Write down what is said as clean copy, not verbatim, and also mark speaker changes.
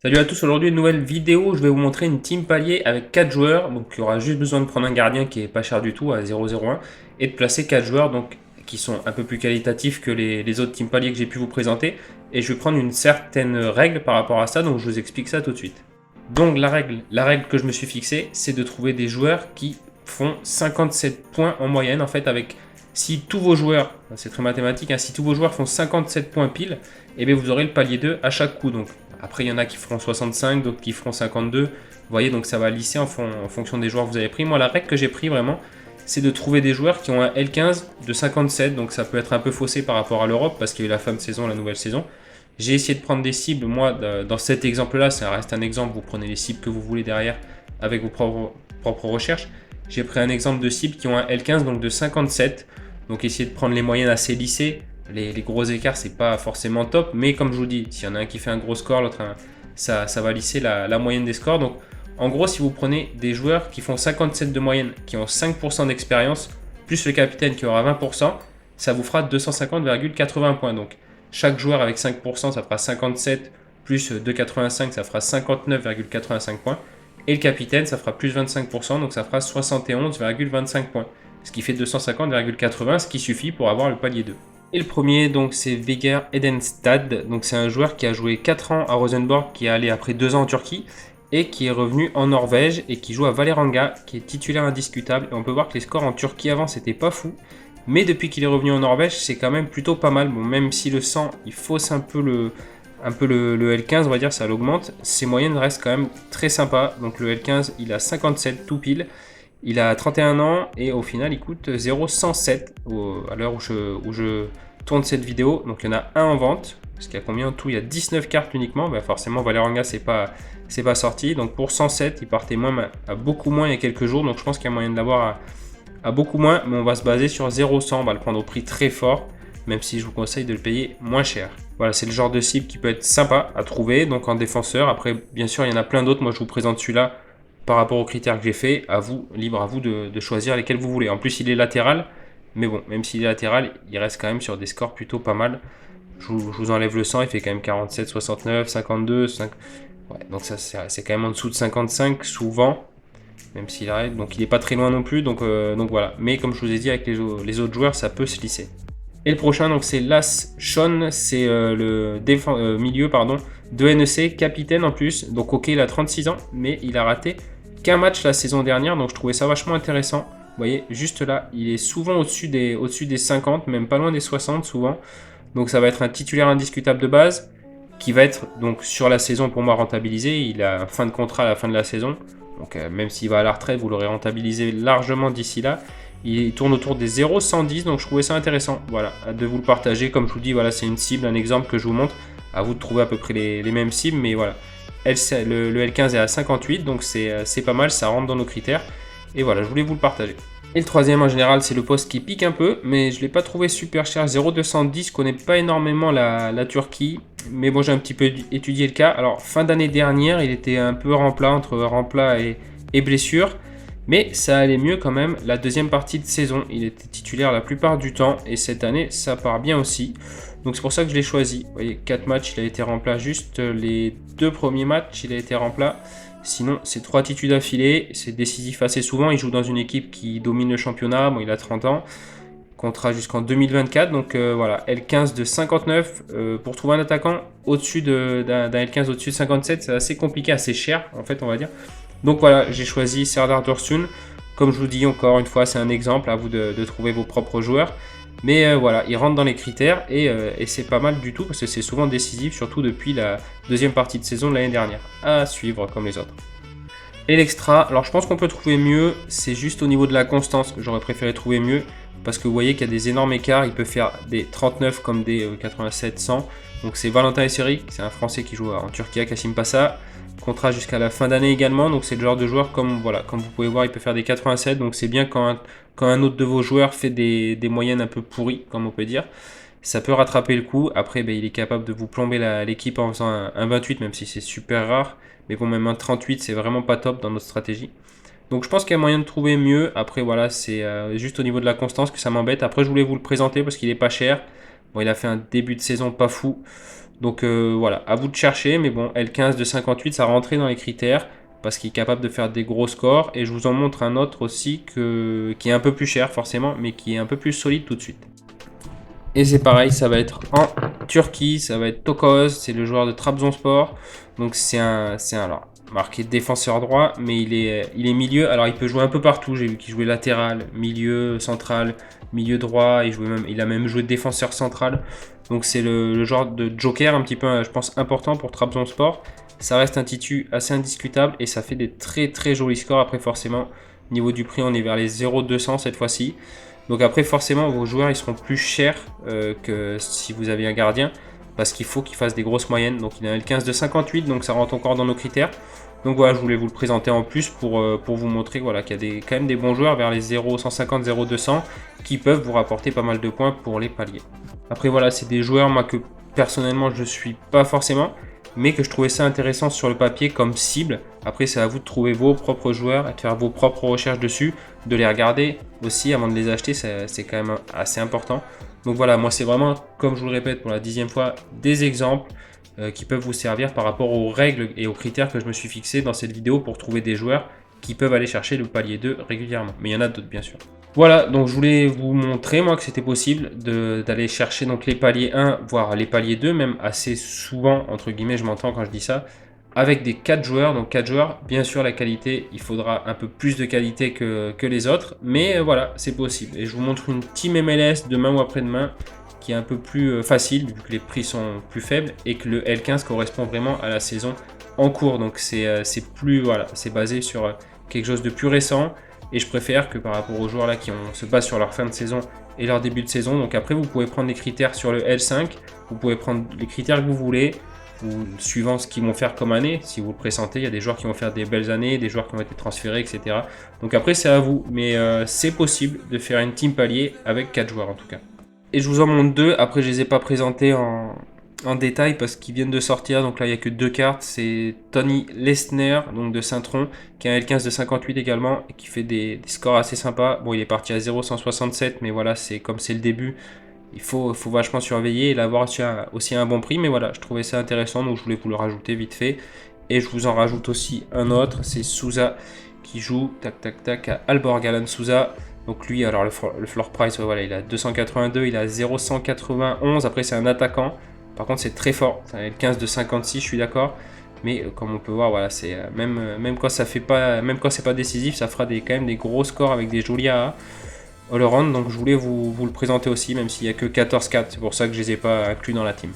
Speaker 1: Salut à tous, aujourd'hui une nouvelle vidéo, je vais vous montrer une team palier avec 4 joueurs, donc il y aura juste besoin de prendre un gardien qui est pas cher du tout à 0,01 et de placer 4 joueurs donc, qui sont un peu plus qualitatifs que les autres team paliers que j'ai pu vous présenter et je vais prendre une certaine règle par rapport à ça, donc je vous explique ça tout de suite. Donc la règle que je me suis fixée, c'est de trouver des joueurs qui font 57 points en moyenne en fait avec si tous vos joueurs, c'est très mathématique, hein, si tous vos joueurs font 57 points pile, et bien vous aurez le palier 2 à chaque coup. Donc après, il y en a qui feront 65, d'autres qui feront 52. Vous voyez, donc ça va lisser en fonction des joueurs que vous avez pris. Moi, la règle que j'ai pris vraiment, c'est de trouver des joueurs qui ont un L15 de 57. Donc ça peut être un peu faussé par rapport à l'Europe parce qu'il y a eu la fin de saison, la nouvelle saison. J'ai essayé de prendre des cibles. Moi, dans cet exemple-là, ça reste un exemple. Vous prenez les cibles que vous voulez derrière avec vos propres recherches. J'ai pris un exemple de cibles qui ont un L15 donc de 57. Donc essayez de prendre les moyennes assez lissées. Les gros écarts, c'est pas forcément top, mais comme je vous dis, s'il y en a un qui fait un gros score, l'autre ça va lisser la moyenne des scores. Donc en gros, si vous prenez des joueurs qui font 57 de moyenne, qui ont 5% d'expérience, plus le capitaine qui aura 20%, ça vous fera 250,80 points. Donc chaque joueur avec 5%, ça fera 57, plus 2,85, ça fera 59,85 points. Et le capitaine, ça fera plus 25%, donc ça fera 71,25 points. Ce qui fait 250,80, ce qui suffit pour avoir le palier 2. Et le premier, donc, c'est Veger Edenstad. Donc, c'est un joueur qui a joué 4 ans à Rosenborg, qui est allé après 2 ans en Turquie et qui est revenu en Norvège et qui joue à Vålerenga, qui est titulaire indiscutable. Et on peut voir que les scores en Turquie avant, c'était pas fou. Mais depuis qu'il est revenu en Norvège, c'est quand même plutôt pas mal. Bon, même si le 100, il fausse un peu le L15, on va dire, ça l'augmente. Ses moyennes restent quand même très sympas. Donc, le L15, il a 57 tout pile. Il a 31 ans et au final il coûte 0,107 à l'heure où je tourne cette vidéo. Donc il y en a un en vente. Parce qu'il y a combien en tout? Il y a 19 cartes uniquement. Bah forcément Vålerenga c'est pas sorti. Donc pour 107 il partait à beaucoup moins il y a quelques jours. Donc je pense qu'il y a moyen de l'avoir à beaucoup moins. Mais on va se baser sur 0,100. On va le prendre au prix très fort. Même si je vous conseille de le payer moins cher. Voilà, c'est le genre de cible qui peut être sympa à trouver. Donc en défenseur. Après bien sûr il y en a plein d'autres. Moi je vous présente celui-là par rapport aux critères que j'ai fait, à vous, libre à vous de choisir lesquels vous voulez. En plus, il est latéral, mais bon, même s'il est latéral, il reste quand même sur des scores plutôt pas mal. Je vous enlève le 100, il fait quand même 47, 69, 52, 5... Ouais, donc ça, c'est quand même en dessous de 55, souvent, même s'il arrête. Donc il n'est pas très loin non plus, donc voilà. Mais comme je vous ai dit, avec les autres joueurs, ça peut se lisser. Et le prochain, donc c'est Las Sean, c'est le milieu de NEC, capitaine en plus. Donc ok, il a 36 ans, mais il a raté qu'un match la saison dernière, donc je trouvais ça vachement intéressant. Vous voyez, juste là, il est souvent au-dessus des 50, même pas loin des 60 souvent. Donc ça va être un titulaire indiscutable de base, qui va être donc sur la saison pour moi rentabilisé. Il a fin de contrat à la fin de la saison. Donc même s'il va à la retraite, vous l'aurez rentabilisé largement d'ici là. Il tourne autour des 0,110, donc je trouvais ça intéressant. Voilà, de vous le partager. Comme je vous dis, voilà, c'est une cible, un exemple que je vous montre. À vous de trouver à peu près les mêmes cibles, mais voilà. Le L15 est à 58, donc c'est pas mal, ça rentre dans nos critères. Et voilà, je voulais vous le partager. Et le troisième en général, c'est le poste qui pique un peu, mais je ne l'ai pas trouvé super cher. 0,210, je connais pas énormément la Turquie, mais bon, j'ai un petit peu étudié le cas. Alors, fin d'année dernière, il était un peu remplat, entre remplat et blessure. Mais ça allait mieux quand même la deuxième partie de saison. Il était titulaire la plupart du temps et cette année ça part bien aussi. Donc c'est pour ça que je l'ai choisi. Vous voyez, 4 matchs, il a été remplat juste les 2 premiers matchs, il a été remplat. Sinon, c'est 3 titres d'affilée, c'est décisif assez souvent. Il joue dans une équipe qui domine le championnat. Bon, il a 30 ans, contrat jusqu'en 2024. Donc voilà, L15 de 59. Pour trouver un attaquant au-dessus d'un L15 au-dessus de 57, c'est assez compliqué, assez cher en fait, on va dire. Donc voilà, j'ai choisi Serdar Dursun. Comme je vous dis encore une fois, c'est un exemple, à vous de trouver vos propres joueurs. Mais voilà, il rentre dans les critères et c'est pas mal du tout parce que c'est souvent décisif, surtout depuis la deuxième partie de saison de l'année dernière. À suivre comme les autres. Et l'extra, alors je pense qu'on peut trouver mieux, c'est juste au niveau de la constance que j'aurais préféré trouver mieux. Parce que vous voyez qu'il y a des énormes écarts, il peut faire des 39 comme des 87, 100. Donc c'est Valentin Esseric, c'est un Français qui joue en Turquie à Kassim Passa. Contrat jusqu'à la fin d'année également, donc c'est le genre de joueur comme vous pouvez voir, il peut faire des 87, donc c'est bien quand un autre de vos joueurs fait des moyennes un peu pourries, comme on peut dire. Ça peut rattraper le coup. Après, il est capable de vous plomber l'équipe en faisant un 28, même si c'est super rare. Mais bon, même un 38, c'est vraiment pas top dans notre stratégie. Donc je pense qu'il y a moyen de trouver mieux. Après, voilà, c'est juste au niveau de la constance que ça m'embête. Après, je voulais vous le présenter parce qu'il est pas cher. Bon, il a fait un début de saison pas fou. Donc voilà, à vous de chercher, mais bon, L15 de 58, ça rentrait dans les critères parce qu'il est capable de faire des gros scores. Et je vous en montre un autre aussi qui est un peu plus cher forcément, mais qui est un peu plus solide tout de suite. Et c'est pareil, ça va être en Turquie, ça va être Tokoz, c'est le joueur de Trabzonspor. Donc c'est un alors, marqué défenseur droit, mais il est milieu. Alors il peut jouer un peu partout, j'ai vu qu'il jouait latéral, milieu, central, milieu droit, il a même joué défenseur central. Donc c'est le genre de joker un petit peu, je pense, important pour Trabzonspor. Ça reste un titu assez indiscutable et ça fait des très très jolis scores. Après forcément, niveau du prix, on est vers les 0,200 cette fois-ci. Donc après forcément vos joueurs ils seront plus chers que si vous aviez un gardien parce qu'il faut qu'il fasse des grosses moyennes. Donc il a un L15 de 58 donc ça rentre encore dans nos critères. Donc voilà, je voulais vous le présenter en plus pour vous montrer voilà, qu'il y a quand même des bons joueurs vers les 0,150, 0,200 qui peuvent vous rapporter pas mal de points pour les paliers. Après voilà, c'est des joueurs moi que personnellement je ne suis pas forcément, mais que je trouvais ça intéressant sur le papier comme cible. Après c'est à vous de trouver vos propres joueurs et de faire vos propres recherches dessus, de les regarder aussi avant de les acheter, c'est quand même assez important. Donc voilà, moi c'est vraiment, comme je vous le répète pour la 10e fois, des exemples qui peuvent vous servir par rapport aux règles et aux critères que je me suis fixé dans cette vidéo pour trouver des joueurs qui peuvent aller chercher le palier 2 régulièrement. Mais il y en a d'autres bien sûr. Voilà, donc je voulais vous montrer moi que c'était possible d'aller chercher donc les paliers 1, voire les paliers 2, même assez souvent, entre guillemets, je m'entends quand je dis ça, avec des 4 joueurs. Donc 4 joueurs, bien sûr la qualité, il faudra un peu plus de qualité que les autres, mais voilà, c'est possible. Et je vous montre une team MLS demain ou après-demain qui est un peu plus facile, vu que les prix sont plus faibles, et que le L15 correspond vraiment à la saison en cours. Donc c'est plus, voilà, c'est basé sur quelque chose de plus récent. Et je préfère que par rapport aux joueurs là qui se basent sur leur fin de saison et leur début de saison. Donc après, vous pouvez prendre des critères sur le L5, vous pouvez prendre les critères que vous voulez, ou suivant ce qu'ils vont faire comme année. Si vous le pressentez, il y a des joueurs qui vont faire des belles années, des joueurs qui ont été transférés, etc. Donc après, c'est à vous. Mais c'est possible de faire une team palier avec 4 joueurs en tout cas. Et je vous en montre 2. Après, je les ai pas présentés en détail parce qu'ils viennent de sortir. Donc là, il n'y a que 2 cartes. C'est Tony Lesner, donc de Saint-Tron, qui a un L15 de 58 également et qui fait des scores assez sympas. Bon, il est parti à 0,167, mais voilà, comme c'est le début, il faut vachement surveiller et l'avoir aussi à un bon prix. Mais voilà, je trouvais ça intéressant, donc je voulais vous le rajouter vite fait. Et je vous en rajoute aussi un autre, c'est Souza qui joue tac tac tac à Alborg, Alan Souza. Donc lui, alors le floor price, voilà, il a 282, il a 0,191. Après, c'est un attaquant. Par contre, c'est très fort. C'est un 15 de 56, je suis d'accord. Mais comme on peut voir, voilà, c'est même quand ça fait pas, même quand c'est pas décisif, ça fera quand même des gros scores avec des jolis AA all around. Donc je voulais vous le présenter aussi, même s'il n'y a que 14 4. C'est pour ça que je les ai pas inclus dans la team.